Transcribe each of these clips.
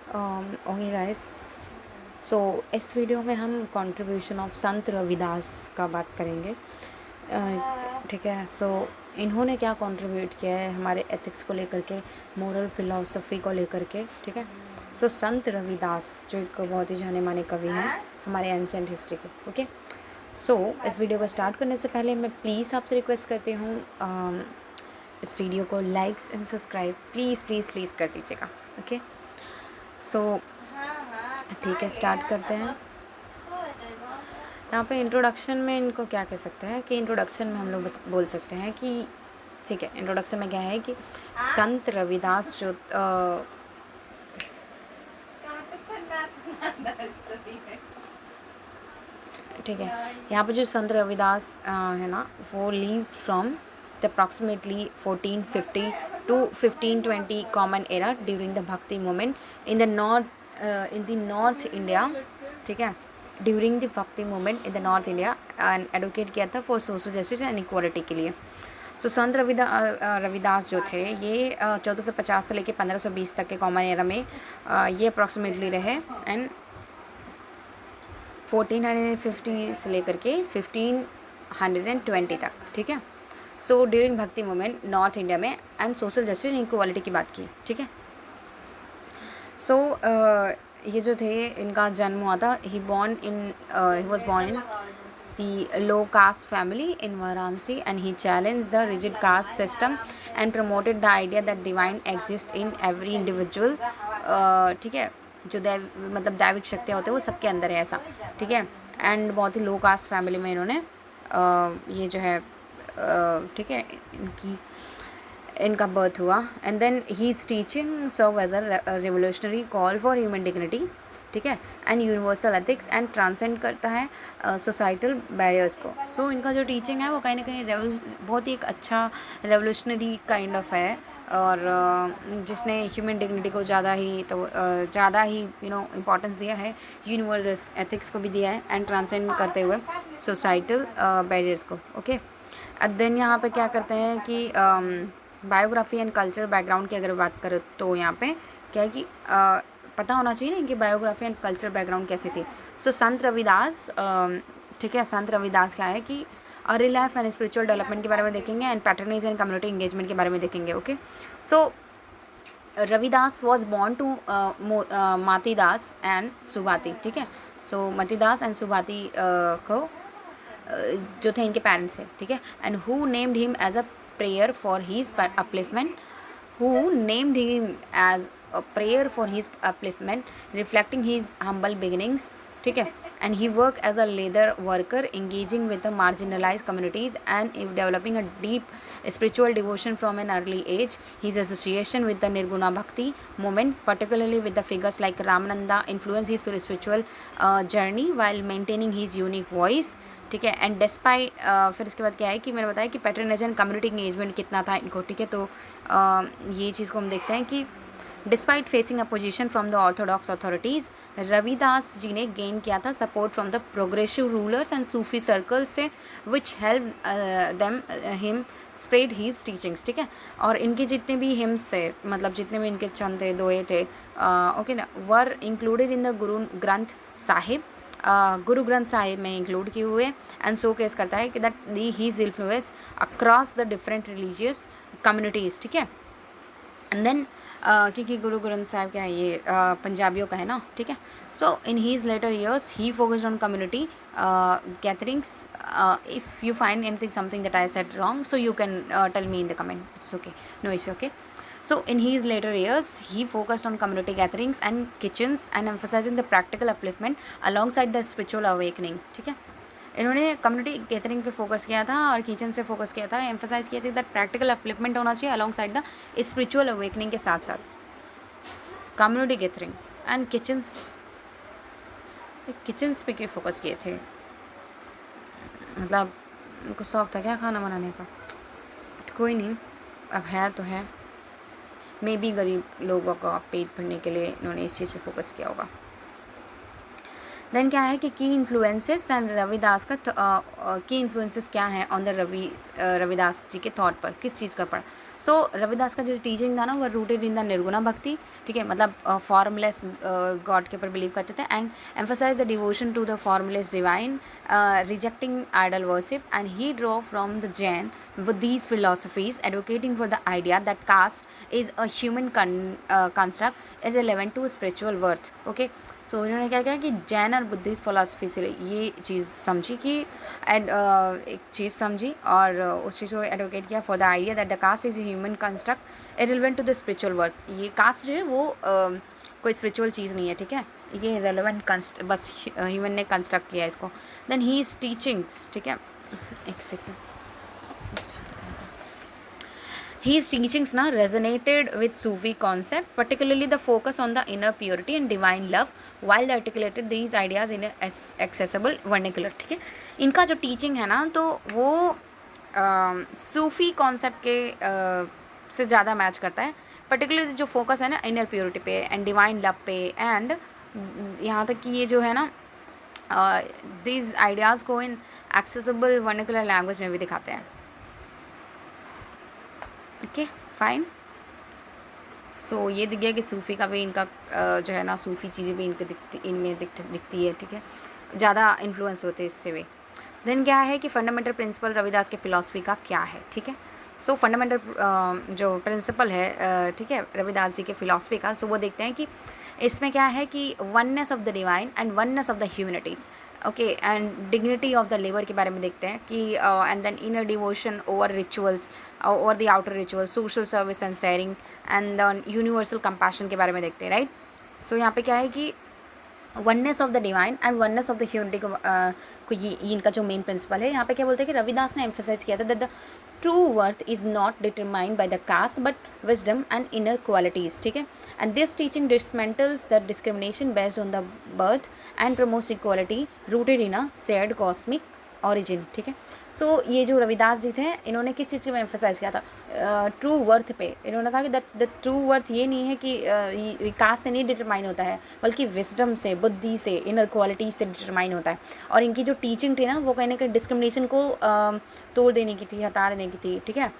Okay guys, सो इस video में हम कंट्रीब्यूशन ऑफ संत रविदास का बात करेंगे। ठीक है। सो इन्होंने क्या कंट्रीब्यूट किया है हमारे एथिक्स को लेकर के, मोरल फिलॉसफी को लेकर के। ठीक है। सो संत रविदास जो एक बहुत ही जाने माने कवि हैं हमारे एंसेंट हिस्ट्री के। ओके। सो इस वीडियो को स्टार्ट करने से पहले मैं प्लीज़ आपसे रिक्वेस्ट करती हूँ, इस वीडियो को likes and subscribe please please please कर दीजिएगा। ओके। सो ठीक है, स्टार्ट करते हैं। यहाँ पे इंट्रोडक्शन में इनको क्या कह सकते हैं कि इंट्रोडक्शन में हम लोग बोल सकते हैं कि ठीक है, इंट्रोडक्शन में क्या है कि संत रविदास जो ठीक है, यहाँ पे जो संत रविदास है ना, वो live from the approximately 1450 to 1520 common era during the Bhakti movement in the north India. ठीक है, during the Bhakti movement in the north India and advocate किया था for social justice and equality के लिए। सो संत रविदास जो थे ये 1450 से लेकर 1520 तक के कॉमन एरा में ये अप्रॉक्सीमेटली रहे एंड 1450 से लेकर के 1520 तक। ठीक है। सो ड्यूरिंग भक्ति मूवमेंट नॉर्थ इंडिया में and social justice and equality की बात की। ठीक है। सो ये जो थे इनका जन्म हुआ था, he was born in the low caste family in Varanasi and he challenged the rigid caste system and promoted the idea that divine exists in every individual। ठीक है, जो मतलब दैविक शक्तियाँ होते हैं वो सबके अंदर है ऐसा। ठीक है। एंड बहुत ही लो कास्ट फैमिली में इन्होंने ये जो है ठीक है इनका बर्थ हुआ। And then he is teaching serve as a revolutionary call for human dignity. ठीक है। And universal ethics and transcend करता है सोसाइटल बैरियर्स को। सो इनका जो टीचिंग है वो कहीं ना कहीं बहुत ही एक अच्छा रेवोल्यूशनरी काइंड ऑफ है और जिसने ह्यूमन डिग्निटी को ज़्यादा ही इम्पोर्टेंस दिया है, यूनिवर्सल एथिक्स को भी दिया है एंड ट्रांसेंड करते हुए सोसाइटल बैरियर्स को। ओके। देन यहाँ पे क्या करते हैं कि बायोग्राफी एंड कल्चरल बैकग्राउंड की अगर बात करें तो यहाँ पे क्या है कि पता होना चाहिए ना इनकी बायोग्राफी एंड कल्चरल बैकग्राउंड कैसी थी। सो संत रविदास ठीक है, संत रविदास क्या है कि early life and spiritual development के बारे में देखेंगे and patronage and community engagement के बारे में देखेंगे। Okay. So Ravidas was born to Matidas and Subhati. ठीक है। सो मतीदास एंड सुभाती को जो थे इनके पेरेंट्स थे। ठीक है। And who named him as a prayer for his upliftment, who named him as a prayer for his upliftment, reflecting his humble beginnings. ठीक है। and he worked as a leather worker engaging with the marginalized communities and developing a deep spiritual devotion from an early age. His association with the Nirguna Bhakti movement, particularly with the figures like Ramananda, influenced his spiritual journey while maintaining his unique voice। ठीक है। And despite फिर इसके बाद क्या है कि मैंने बताया कि पैटर्नेज एंड कम्युनिटी इंगेजमेंट कितना था इनको। ठीक है। तो ये चीज़ को हम देखते हैं कि despite facing opposition from the orthodox authorities, Ravidas ji ने गेन किया था support from the progressive rulers and Sufi circles से, which help them him spread his teachings. ठीक है। और इनके जितने भी हिम्स थे, मतलब जितने भी इनके चंद थे, दोहे थे, ओके ना, वर included in the Guru Granth Sahib, Guru Granth Sahib में इंक्लूड किए हुए एंड शो केस करता है कि that his influence across the different religious communities. ठीक है। एंड देन क्योंकि गुरु ग्रंथ साहिब क्या है ये पंजाबियों का है ना। ठीक है। So in his later years he focused on community gatherings. If you find anything something that I said wrong, so you can tell me in the comment, it's okay, no it's okay. So in his later years, he focused on community gatherings and kitchens and emphasizing the practical upliftment alongside the spiritual awakening। ठीक है। इन्होंने community gathering पे focus किया था और kitchens पे focus किया था, एम्फोसाइज किया था दैट प्रैक्टिकल अपलिफ्टमेंट होना चाहिए along side the spiritual awakening के साथ साथ कम्युनिटी गैदरिंग एंड किचन्स पे क्यों फोकस किए थे, मतलब उनको शौक था क्या खाना बनाने का। कोई नहीं, अब है तो है, मे बी गरीब लोगों का पेट भरने के लिए इन्होंने इस चीज़ पे फोकस किया होगा। देन क्या है कि की इन्फ्लुएंसेस एंड रविदास का की इन्फ्लुएंसेस क्या हैं ऑन द रविदास जी के थॉट पर, किस चीज़ का पढ़ा। सो रविदास का जो टीचिंग था ना वो रूटेड इन द निर्गुणा भक्ति, ठीक है, मतलब फॉर्मलेस गॉड के ऊपर बिलीव करते थे, and emphasize the devotion to the formless divine, rejecting idol worship, and he draw from the Jain with these philosophies advocating for the idea that caste is a human construct irrelevant to spiritual worth. Okay, सो इन्होंने क्या किया कि जैन और Buddhist philosophy से ये चीज़ समझी कि एक चीज़ समझी और उस चीज़ को एडवोकेट किया for the idea that the caste is human construct irrelevant to the spiritual worth. ये कास्ट जो है वो कोई स्पिरिचुअल चीज़ नहीं है, ठीक है, ये रेलेवेंट बस ह्यूमन ने कंस्ट्रक्ट किया इसको। देन ही इज टीचिंग्स, ठीक है, एक second, his teachings now resonated with Sufi concept, particularly the focus on the inner purity and divine love, while they articulated these ideas in a accessible vernacular, ठीक है। इनका जो teaching है ना तो वो सूफ़ी कॉन्सेप्ट के से ज़्यादा मैच करता है, पर्टिकुलरली जो फोकस है ना इनर प्योरिटी पे एंड डिवाइन लव पे, एंड यहाँ तक कि ये जो है ना दीज आइडियाज़ को इन एक्सेसिबल वर्नाकुलर लैंग्वेज में भी दिखाते हैं। ओके फाइन, सो ये दिख गया कि सूफ़ी का भी इनका जो है ना सूफ़ी चीज़ें भी इनमें दिखती है, ठीक है, ज़्यादा इन्फ्लुएंस होते हैं इससे भी। देन क्या है कि फंडामेंटल प्रिंसिपल रविदास के फ़िलासफ़ी का क्या है, ठीक है। सो फंडामेंटल जो प्रिंसिपल है, ठीक है, रविदास जी के फ़िलासफ़ी का, सो वो देखते हैं कि इसमें क्या है कि oneness of the divine and oneness of the humanity, okay, and dignity of the labour के बारे में देखते हैं कि and then inner devotion over rituals over the outer rituals, social service and sharing, and then universal compassion के बारे में देखते हैं, राइट। सो यहाँ पे क्या है कि oneness of the divine and oneness of the humanity को ये इनका जो मेन प्रिंसिपल है। यहाँ पे क्या बोलते हैं कि रविदास ने एम्फेसाइज किया था that the true worth is not determined by the caste but wisdom and inner qualities, ठीक है, and this teaching dismantles the discrimination based on the birth and promotes equality rooted in a shared cosmic origin, ठीक है। सो ये जो रविदास जी थे इन्होंने किस चीज़ को एम्फेसाइज किया था, ट्रू वर्थ पे। इन्होंने कहा कि द ट्रू वर्थ ये नहीं है कि कास्ट से नहीं डिटरमाइन होता है, बल्कि विजडम से, बुद्धि से, इनर क्वालिटी से डिटरमाइन होता है। और इनकी जो टीचिंग थी ना वो कहीं ना कहीं डिस्क्रिमिनेशन को तोड़ देने की थी, हटा देने की थी, ठीक है,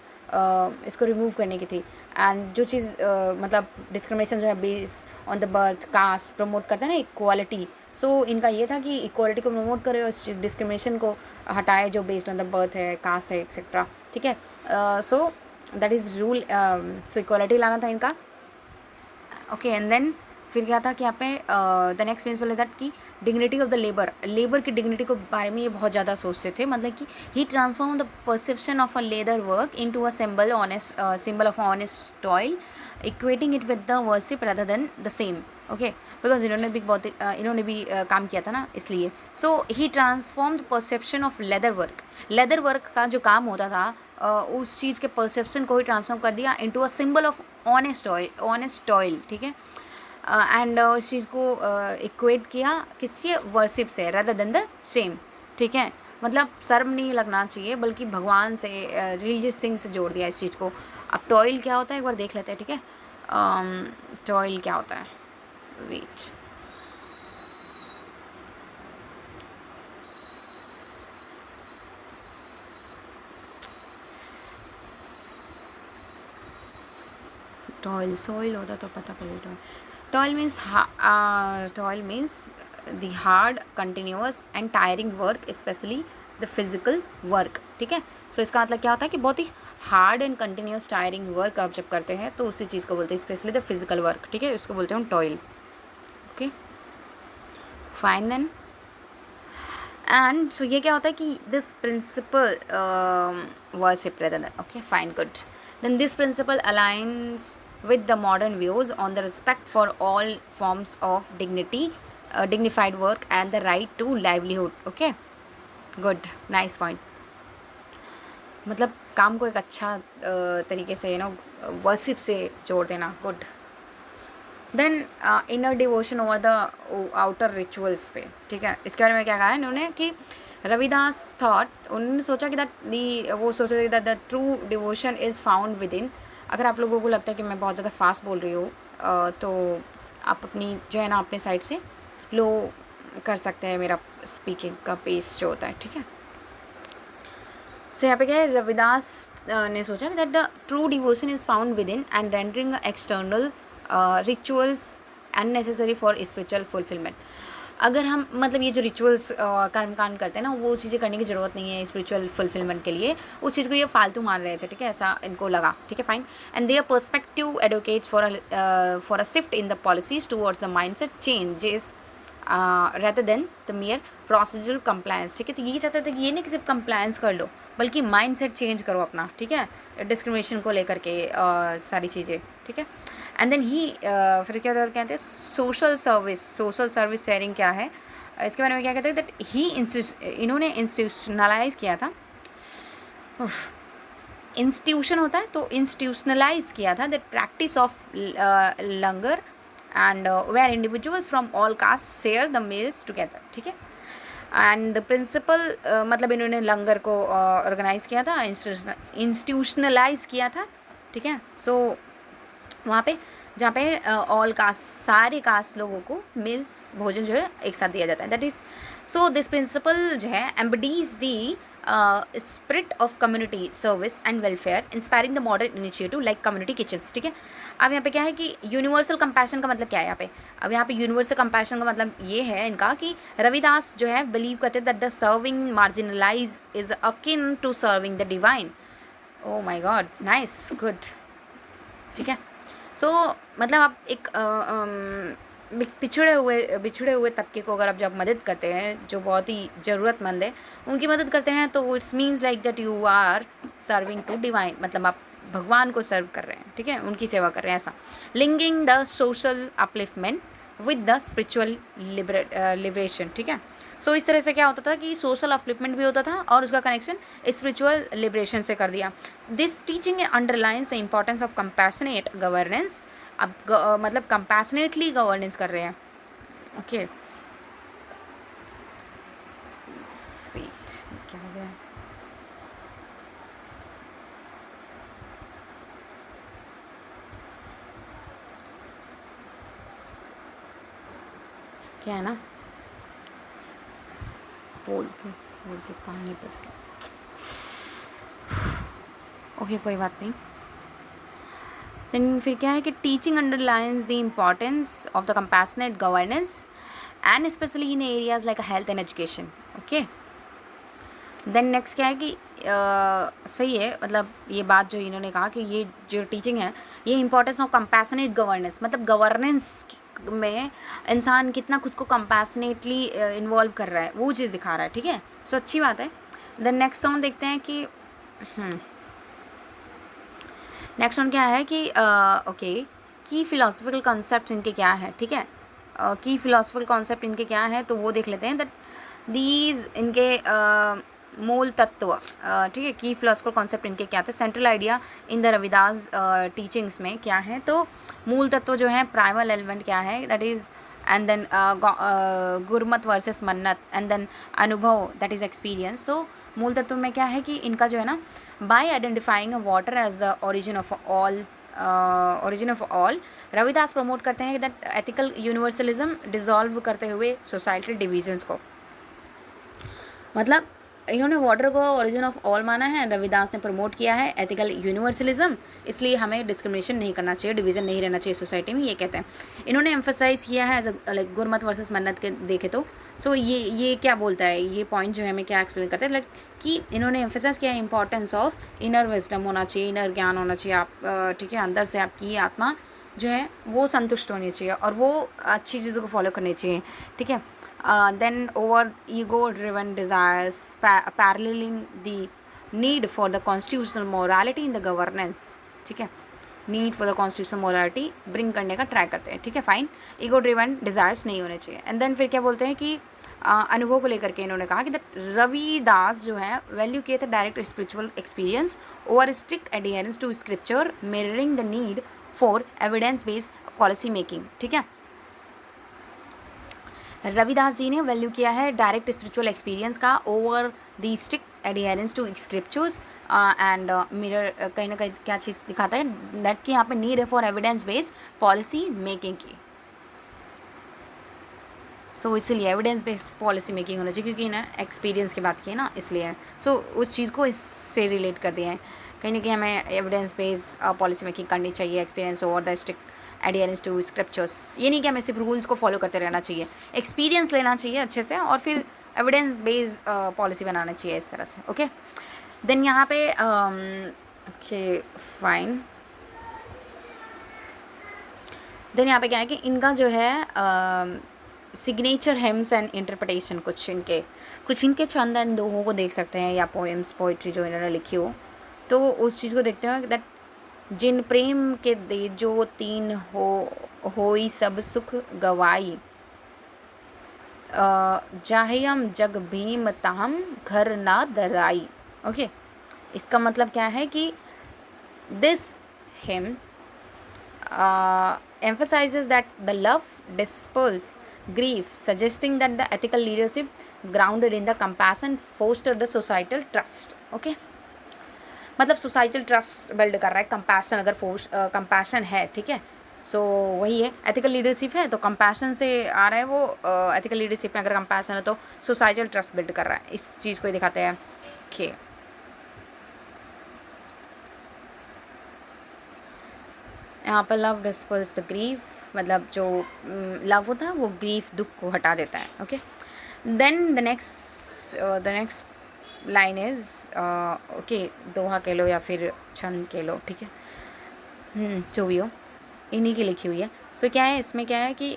इसको रिमूव करने की थी। एंड जो चीज़ मतलब डिस्क्रिमिनेशन जो है base on the birth caste promote करता है ना इक्वालिटी, सो इनका ये था कि इक्वालिटी को प्रमोट करे और इस डिस्क्रिमिनेशन को हटाए जो बेस्ड ऑन द बर्थ है, कास्ट है, एक्सेट्रा, ठीक है। So that is rule, so equality लाना था इनका, ओके। एंड देन फिर क्या था कि यहाँ पे द नेक्स्ट प्रिंसिपल है दैट की डिग्निटी ऑफ द लेबर की डिग्निटी को बारे में ये बहुत ज़्यादा सोचते थे, मतलब कि he transform the perception of a leather work into a symbol of honest toil, equating it with the worship rather than the same, okay, because इन्होंने भी काम किया था ना इसलिए। So he transform the perception of leather work का जो काम होता था उस चीज़ के परसेप्शन को ही ट्रांसफॉर्म कर दिया into a symbol of honest toil, ठीक है, एंड उस चीज़ को इक्वेट किया किसके वर्शिप से रादर देन द सेम, ठीक है, मतलब शर्म नहीं लगना चाहिए बल्कि भगवान से रिलीजियस थिंग से जोड़ दिया इस चीज़ को। अब टॉयल क्या होता है एक बार देख लेते हैं, ठीक है, टॉयल क्या होता है, वेट, टॉयल सॉइल होता तो पता कर लीजिए। Toil means the hard continuous and tiring work, specially the physical work, ठीक है। सो इसका मतलब क्या होता है कि बहुत ही hard and continuous tiring work आप जब करते हैं तो उसी चीज़ को बोलते हैं स्पेशली द फिजिकल वर्क, ठीक है, उसको बोलते हैं toil, okay fine. Then and so ये क्या होता है कि this principle worship rather than, okay fine good, then this principle aligns with the modern views on the respect for all forms of dignity, dignified work and the right to livelihood, okay good nice point, मतलब काम को एक अच्छा तरीके से you know worship से जोड़ देना, good. Then inner devotion over the outer rituals पे, ठीक है, इसके बारे में क्या कहा है इन्होंने कि रविदास थॉट, उन्होंने सोचा कि वो सोच रहे that the true devotion is found with in. अगर आप लोगों को लगता है कि मैं बहुत ज़्यादा फास्ट बोल रही हूँ तो आप अपनी जो है ना अपने साइड से लो कर सकते हैं मेरा स्पीकिंग का पेस जो होता है, ठीक है। सो यहाँ पे क्या है, रविदास ने सोचा that the true devotion is found with in and rendering external rituals unnecessary for spiritual fulfilment. अगर हम मतलब ये जो रिचुअल्स कर्म कांड करते हैं ना, वो चीज़ें करने की ज़रूरत नहीं है स्पिरिचुअल फुलफिलमेंट के लिए, उस चीज़ को ये फालतू मान रहे थे, ठीक है, ऐसा इनको लगा, ठीक है, fine. And their perspective advocates for a shift in the policies towards the mindset changes rather than the mere procedural compliance, ठीक है। तो ये चाहते थे कि ये नहीं कि सिर्फ कंप्लायंस कर लो, बल्कि माइंड सेट चेंज करो अपना, ठीक है, डिस्क्रिमिनेशन को लेकर के सारी चीज़ें, ठीक है। एंड देन ही फिर क्या कहते हैं सोशल सर्विस शेयरिंग क्या है, इसके बारे में क्या कहते हैं दैट ही इन्होंने इंस्टीट्यूशनलाइज किया था, इंस्टीट्यूशन होता है तो इंस्टीट्यूशनलाइज किया था that practice of langar and where individuals from all caste share the meals together, ठीक है। एंड द प्रिंसिपल मतलब इन्होंने लंगर को ऑर्गेनाइज़ किया था, इंस्टीट्यूशनलाइज किया था, ठीक है। सो वहाँ पे जहाँ पे ऑल कास्ट सारे कास्ट लोगों को मील्स भोजन जो है एक साथ दिया जाता है, that is so this principle जो है embodies the spirit of community service and welfare inspiring the modern initiative like community kitchens, ठीक है। अब यहाँ पे क्या है कि यूनिवर्सल कंपैशन का मतलब क्या है यहाँ पे, अब यहाँ पे यूनिवर्सल कंपैशन का मतलब ये है इनका कि रविदास जो है बिलीव करते that the serving marginalize is akin to serving the divine. Oh my god, nice, good, ठीक है। सो मतलब आप एक बिछड़े हुए तबके को अगर आप जब मदद करते हैं, जो बहुत ही ज़रूरतमंद है, उनकी मदद करते हैं, तो it's means like that you are serving to divine, मतलब आप भगवान को सर्व कर रहे हैं, ठीक है, उनकी सेवा कर रहे हैं, ऐसा। Linking the social upliftment with the spiritual liberation, ठीक है। सो इस तरह से क्या होता था कि सोशल अपलिफ्टमेंट भी होता था और उसका कनेक्शन स्पिरिचुअल लिबरेशन से कर दिया। This teaching underlines the importance of compassionate governance, अब मतलब कंपैशनेटली गवर्नेंस कर रहे हैं, ओके। वेट, क्या हो गया, क्या है ना, बोलते पानी पड़, ओके कोई बात नहीं। देन फिर क्या है कि teaching underlines the importance of the compassionate governance and especially in areas like health and education, okay. Then next क्या है कि सही है, मतलब ये बात जो इन्होंने कहा कि ये जो टीचिंग है ये इम्पॉर्टेंस ऑफ कंपैशनेट गवर्नेंस, मतलब गवर्नेंस में इंसान कितना खुद को कंपैशनेटली इन्वॉल्व कर रहा है, वो चीज़ दिखा रहा है, ठीक है। सो अच्छी बात है। देन नेक्स्ट ऑन देखते हैं कि नेक्स्ट ऑन क्या है कि ओके, की फिलोसफिकल कॉन्सेप्ट इनके क्या है, ठीक है, की फिलोसफिकल कॉन्सेप्ट इनके क्या है, तो वो देख लेते हैं। दैट दीज इनके मूल तत्व, ठीक है, की फिलोसफिकल कॉन्सेप्ट इनके क्या थे, central idea in the Ravidas teachings में क्या है, तो मूल तत्व जो है प्राइमल एलिमेंट क्या है, that is and then Gurmat versus Mannat and then anubhav, that is experience. So मूल तत्व में क्या है कि इनका जो है ना, by identifying water as the origin of all Ravidas promote करते हैं दैट एथिकल यूनिवर्सलिज्म डिसॉल्व करते हुए सोसाइटल डिविजन्स को, मतलब इन्होंने वाटर को ओरिजिन ऑफ ऑल माना है, रविदास ने प्रमोट किया है एथिकल यूनिवर्सलिज्म, इसलिए हमें डिस्क्रिमिनेशन नहीं करना चाहिए, डिवीज़न नहीं रहना चाहिए सोसाइटी में, ये कहते हैं। इन्होंने एम्फोसाइज किया है एज लाइक गुरमत वर्सेस मन्नत के देखे तो। सो ये क्या बोलता है, ये पॉइंट जो है हमें क्या एक्सप्लेन करता है, लाइक कि इन्होंने एम्फोसाइज किया है इंपॉर्टेंस ऑफ इनर विजडम होना चाहिए, इनर ज्ञान होना चाहिए, आप ठीक है, अंदर से आपकी आत्मा जो है वो संतुष्ट होनी चाहिए और वो अच्छी चीज़ों को फॉलो करनी चाहिए, ठीक है। Then over ego driven desires paralleling the need for the constitutional morality in the governance, ठीक है, need for the constitutional morality bring करने का ट्राई करते हैं, ठीक है, फाइन, ईगो ड्रिवन डिज़ायर्स नहीं होने चाहिए। एंड देन फिर क्या बोलते हैं कि अनुभव को लेकर के इन्होंने कहा कि द रविदास जो है वैल्यू किए थे direct spiritual experience over strict adherence to scripture mirroring the need for evidence based policy making, ठीक है। रविदास जी ने वैल्यू किया है डायरेक्ट स्पिरिचुअल एक्सपीरियंस का over the strict adherence to scriptures and mirror, कहीं ना कहीं क्या चीज़ दिखाता है दैट कि यहाँ पे नीड है for evidence based policy making की। सो इसीलिए एविडेंस बेस्ड पॉलिसी मेकिंग होना चाहिए, क्योंकि ना एक्सपीरियंस की बात की है ना, इसलिए। सो उस चीज़ को इससे रिलेट कर दिया है कहीं ना कहीं हमें एविडेंस बेस्ड पॉलिसी मेकिंग करनी चाहिए, experience over the strict adherence to scriptures. ये नहीं कि हमें सिर्फ रूल्स को फॉलो करते रहना चाहिए, एक्सपीरियंस लेना चाहिए अच्छे से और फिर एविडेंस बेस्ड पॉलिसी बनाना चाहिए इस तरह से। ओके, देन यहाँ पे ओके फाइन, देन यहाँ पे क्या है कि इनका जो है सिग्नेचर हेम्स एंड इंटरप्रटेशन, कुछ इनके छंद एंड दोहों को देख सकते हैं, या पोएम्स पोइट्री जो इन्होंने लिखी हो, तो उस चीज़ को देखते हैं दैट जिन प्रेम के दे जो तीन होई सब सुख गवाई, जाहियम जग भीम ताहम घर ना दराई। ओके, इसका मतलब क्या है कि this him emphasizes that the love dispels grief, suggesting that the ethical leadership grounded in the compassion foster the societal trust. Okay, मतलब सोसाइटल ट्रस्ट बिल्ड कर रहा है, कंपैशन अगर कंपैशन है, ठीक है, सो वही है एथिकल लीडरशिप है, तो कंपैशन से आ रहा है वो, एथिकल लीडरशिप में अगर कंपैशन है तो सोसाइटल ट्रस्ट बिल्ड कर रहा है, इस चीज़ को ही दिखाते हैं। ओके, यहाँ पर लव डिस्पर्स द ग्रीफ, मतलब जो लव होता है वो ग्रीफ दुख को हटा देता है। Okay, then the next line is okay, दोहा कह लो या फिर छंद कह लो, ठीक है, जो भी हो, इन्हीं की लिखी हुई है। सो क्या है इसमें, क्या है कि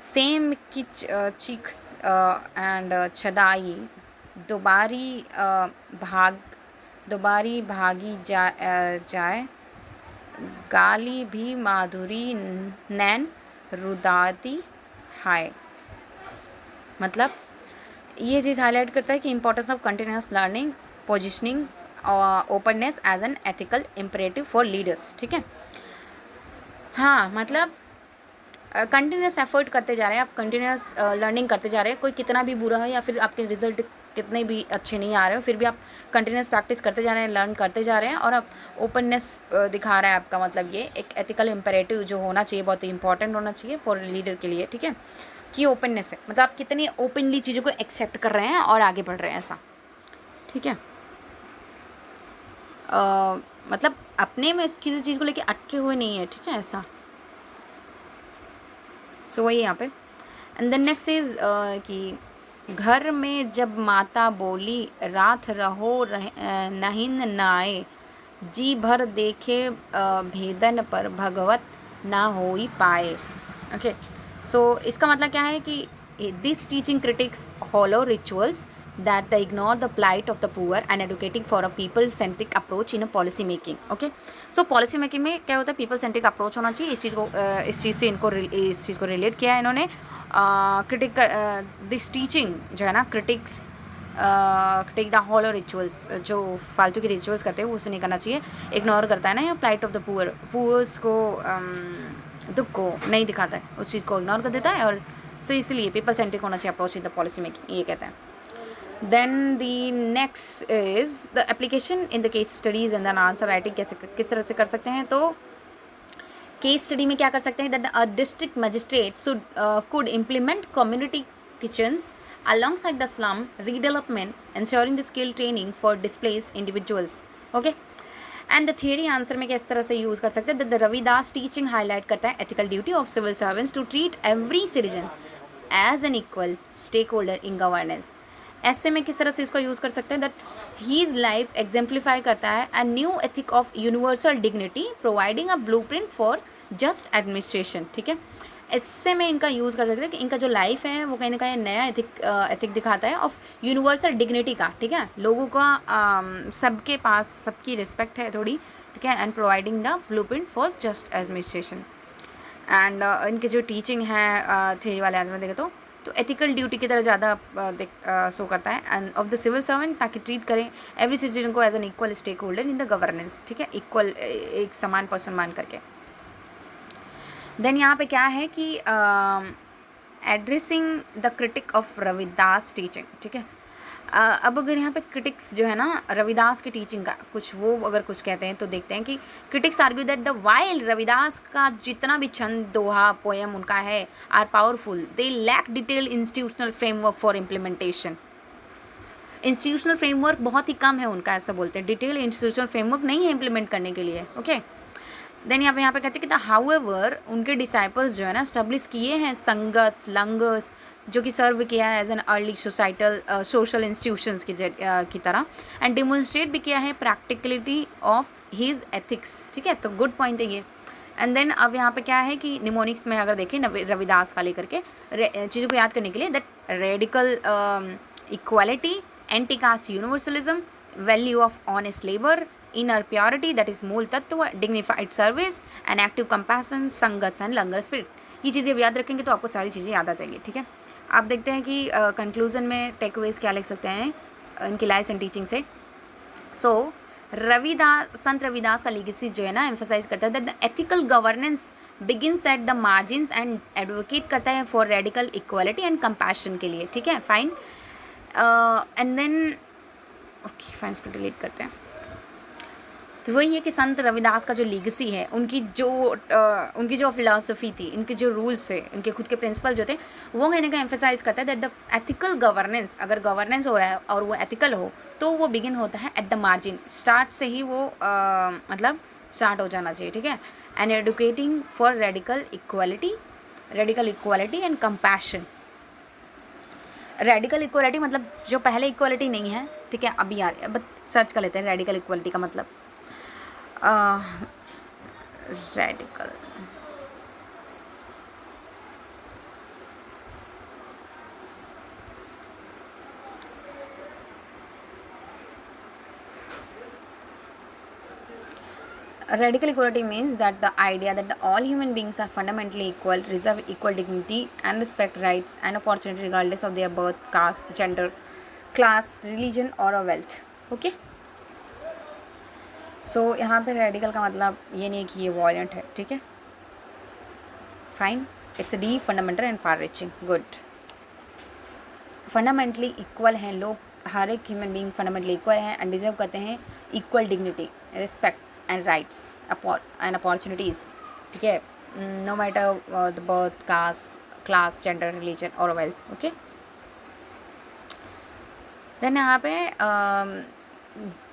सेम की चीख एंड छदाई दोबारी भागी जाए गाली भी माधुरी नैन रुदाती हाय। मतलब ये चीज़ हाईलाइट करता है कि importance of continuous learning, positioning, openness as an ethical imperative for leaders. ठीक है, हाँ, मतलब कंटिन्यूस एफर्ट करते जा रहे हैं आप, कंटिन्यूस लर्निंग करते जा रहे हैं, कोई कितना भी बुरा है या फिर आपके रिजल्ट कितने भी अच्छे नहीं आ रहे हो, फिर भी आप कंटिन्यूस प्रैक्टिस करते जा रहे हैं, लर्न करते जा रहे हैं, और आप ओपननेस दिखा रहा है आपका, मतलब ये एक एथिकल इम्परेटिव जो होना चाहिए, बहुत ही इंपॉर्टेंट होना चाहिए फॉर लीडर के लिए। ठीक है, कि ओपननेस है, मतलब आप कितनी ओपनली चीज़ों को एक्सेप्ट कर रहे हैं और आगे बढ़ रहे हैं, ऐसा। ठीक है, मतलब अपने में किसी चीज़ को लेके अटके हुए नहीं है। ठीक है, ऐसा। सो वही यहाँ पे। एंड देन नेक्स्ट इज कि घर में जब माता बोली रात रहो नहिन नाए, जी भर देखे भेदन पर भगवत ना हो ही पाए। ओके, सो इसका मतलब क्या है कि this teaching critics hollow rituals that they ignore the plight of the poor and advocating for a people centric approach in a policy making. Okay, so policy making में क्या होता है, people centric approach होना चाहिए। इस चीज़ से इस चीज़ को रिलेट किया है इन्होंने। क्रिटिक दिस टीचिंग जो है ना, critics critic the hollow rituals, जो फालतू के रिचुअल्स करते हैं वो उसे नहीं करना चाहिए, इग्नोर करता है ना, या प्लाइट ऑफ द पुअर्स को दुख को नहीं दिखाता है, उस चीज़ को इग्नोर कर देता है, और सो इसलिए पीपल सेंट्रिक होना चाहिए approach in the policy making, ये कहते हैं। Then the next is the application in the case studies and then answer writing किस तरह से कर सकते हैं। तो केस स्टडी में क्या कर सकते हैं, that a district magistrate could implement community kitchens alongside the slum redevelopment, ensuring the skill training for displaced individuals. Okay, and the theory answer में किस तरह से यूज़ कर सकते हैं, द रविदास टीचिंग हाईलाइट करता है ethical duty of civil servants to treat every citizen as an equal stake holder in governance. ऐसे में किस तरह से इसको यूज़ कर सकते हैं, दैट हीज लाइफ एग्जाम्प्लीफाई करता है a new ethic of universal dignity providing a blueprint for just administration. ठीक है, इससे में इनका यूज़ कर सकते हैं कि इनका जो लाइफ है वो कहीं ना कहीं नया एथिक दिखाता है ऑफ यूनिवर्सल डिग्निटी का। ठीक है, लोगों का सबके पास सबकी रिस्पेक्ट है थोड़ी। ठीक है, and providing the blueprint for just administration. And इनके जो टीचिंग है थियरी वाले आंसर में देखें तो एथिकल ड्यूटी की तरह ज़्यादा शो करता है, and of the civil servant, ताकि ट्रीट करें एवरी सिटीजन को as an equal stake holder in the governance. ठीक है, इक्वल एक समान पर्सन मान करके। देन यहाँ पे क्या है कि addressing the critic of Ravidas teaching. ठीक है, अब अगर यहाँ पे क्रिटिक्स जो है ना रविदास की टीचिंग का कुछ वो अगर कुछ कहते हैं तो देखते हैं कि critics argue that the while Ravidas का जितना भी छंद दोहा पोएम उनका है are powerful, they lack detailed institutional framework for implementation. Institutional framework बहुत ही कम है उनका, ऐसा बोलते हैं, डिटेल इंस्टीट्यूशनल फ्रेमवर्क नहीं है इम्प्लीमेंट करने के लिए। ओके, देन यहाँ पे कहते हैं कि हाउएवर उनके डिसाइपल्स जो है ना स्टैब्लिश किए हैं संगत लंगर्स, जो कि सर्व किया है as an early societal social institutions की तरह, एंड डिमोन्स्ट्रेट भी किया है प्रैक्टिकलिटी ऑफ हीज एथिक्स। ठीक है, तो गुड पॉइंट है ये। एंड देन अब यहाँ पे क्या है कि निमोनिक्स में अगर देखें रविदास का लेकर के चीज़ों को याद करने के लिए, that radical equality, anti cast universalism, value of honest labour, inner purity that is मूल तत्व, dignified service and active compassion, संगत एंड लंगर स्पिरिट। ये चीज़ें याद रखेंगे तो आपको सारी चीज़ें याद आ जाएंगी। ठीक है, आप देखते हैं कि कंक्लूजन में टेकअवेज क्या लिख सकते हैं इनकी लाइफ एंड टीचिंग से। सो संत रविदास का लीगेसी जो है ना एम्फोसाइज करता है that the ethical governance begins at the margins and advocate करता है for radical equality and compassion के लिए। ठीक है, fine. And then okay fine, इसको डिलीट करते हैं। तो वही है कि संत रविदास का जो लीगेसी है, उनकी जो फिलॉसफी थी, उनके जो रूल्स थे, उनके खुद के प्रिंसिपल जो थे, वो कहने का एम्फेसाइज करता है दैट द एथिकल गवर्नेंस, अगर गवर्नेंस हो रहा है और वो एथिकल हो तो वो बिगिन होता है एट द मार्जिन, स्टार्ट से ही वो मतलब स्टार्ट हो जाना चाहिए। ठीक है, and educating for radical equality and compassion. Radical equality मतलब जो पहले इक्वालिटी नहीं है, ठीक है, अभी आ रही है, बट सर्च कर लेते हैं रेडिकल इक्वालिटी का मतलब। Radical radical equality means that the idea that all human beings are fundamentally equal, reserve equal dignity and respect rights and opportunity regardless of their birth, caste, gender, class, religion or wealth. Okay, सो यहाँ पे radical का मतलब ये नहीं कि ये violent है। ठीक है, fine, it's the fundamental and far reaching. Good, fundamentally equal हैं लोग, हर एक ह्यूमन बीइंग फंडामेंटली इक्वल हैं एंड डिजर्व करते हैं equal dignity, respect and rights and opportunities. ठीक है, no matter the birth, caste, class, gender, religion और वेल्थ। ओके, देन यहाँ पे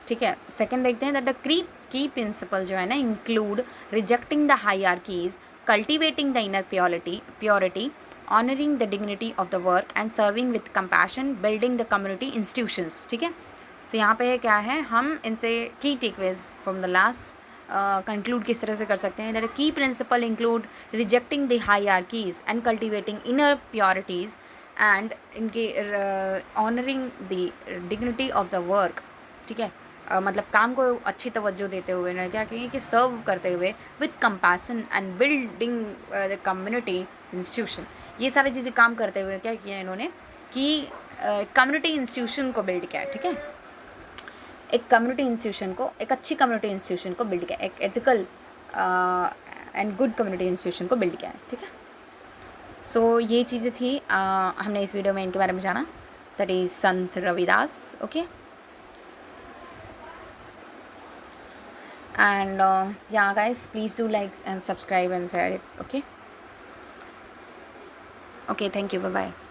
ठीक है, सेकंड देखते हैं दैट द की प्रिंसिपल जो है ना include rejecting the hierarchies, cultivating the inner purity, honouring the dignity of the work and serving with compassion, building the community institutions. ठीक है, सो यहाँ पे क्या है, हम इनसे key takeaways from the last conclude किस तरह से कर सकते हैं that key principle include rejecting the hierarchies and cultivating inner purities and इनके honouring the dignity of the work. ठीक है, मतलब काम को अच्छी तवज्जो देते हुए ना क्या किए कि सर्व करते हुए with compassion and building the community institution. ये सारी चीज़ें काम करते हुए क्या किया इन्होंने कि कम्युनिटी इंस्टीट्यूशन को बिल्ड किया। ठीक है, एक कम्युनिटी इंस्टीट्यूशन को, एक अच्छी कम्युनिटी इंस्टीट्यूशन को बिल्ड किया, एक ethical and good community institution को बिल्ड किया है। ठीक है, सो ये चीज़ें थी हमने इस वीडियो में इनके बारे में जाना, that is Sant Ravidas. Okay, and yeah guys, please do like and subscribe and share it. Okay, thank you, bye bye.